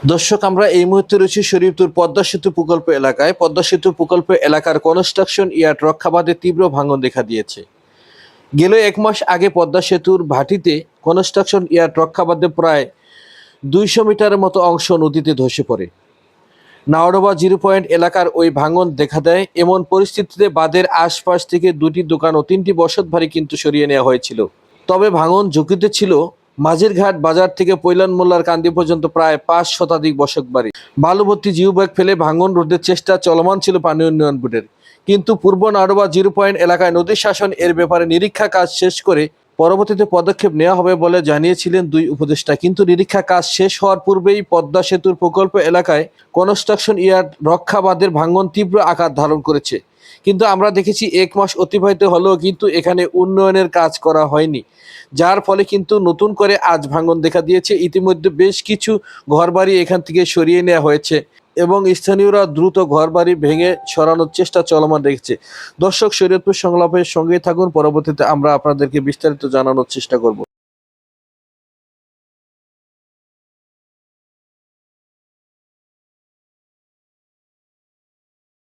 দর্শক, আমরা এই মুহূর্তে রয়েছি শরীয়তপুর পদ্মা সেতু প্রকল্প এলাকায়। পদ্মা সেতু প্রকল্প এলাকার কনস্ট্রাকশন ইয়ার্ড রক্ষাবাদে তীব্র ভাঙন দেখা দিয়েছে। গেল 1 মাস আগে পদ্মা সেতুর ভাটিতে কনস্ট্রাকশন ইয়ার্ড রক্ষাবাদে প্রায় 200 মিটারের মতো অংশ নদীতে ধসে পড়ে। নাওডোবা 0 পয়েন্ট এলাকার ওই ভাঙন দেখা দেয়। এমন পরিস্থিতিতে বাঁধের আশপাশ থেকে 2টি দোকান ও 3টি বসতবাড়ি কিন্তু সরিয়ে নেওয়া হয়েছিল। তবে ভাঙন ঝুঁকিতে ছিল মাঝেরঘাট বাজার থেকে পৈলান মোল্লার কান্দি পর্যন্ত প্রায় 5 শতাধিক বসতবাড়ি। বালুভর্তি জিওব্যাগ ফেলে ভাঙন রোধের চেষ্টা চলমান ছিল পানি উন্নয়ন বোর্ডের। কিন্তু পূর্ব নাওডোবা 0 পয়েন্ট এলাকায় নদী শাসন এর ব্যাপারে নিরীক্ষা কাজ শেষ করে পরবর্তীতে পদক্ষেপ নেওয়া হবে বলে জানিয়েছিলেন দুই উপদেষ্টা। কিন্তু নিরীক্ষা কাজ শেষ হওয়ার পূর্বেই পদ্মা সেতুর প্রকল্প এলাকায় কনস্ট্রাকশন ইয়ার্ড রক্ষাবাদের ভাঙন তীব্র আকার ধারণ করেছে। কিন্তু আমরা দেখেছি 1 মাস অতিবাহিত হলেও কিন্তু এখানে উন্নয়নের কাজ করা হয়নি, যার ফলে কিন্তু নতুন করে আজ ভাঙন দেখা দিয়েছে। ইতিমধ্যে বেশ কিছু ঘরবাড়ি এখান থেকে সরিয়ে নেওয়া হয়েছে এবং স্থানীয়রা দ্রুত ঘরবাড়ি ভেঙে সরানোর চেষ্টা চলমান রেখেছে। দর্শক, শরীয়তপুর সংলাপের সঙ্গে থাকুন, পরবর্তীতে আমরা আপনাদেরকে বিস্তারিত জানানোর চেষ্টা করব।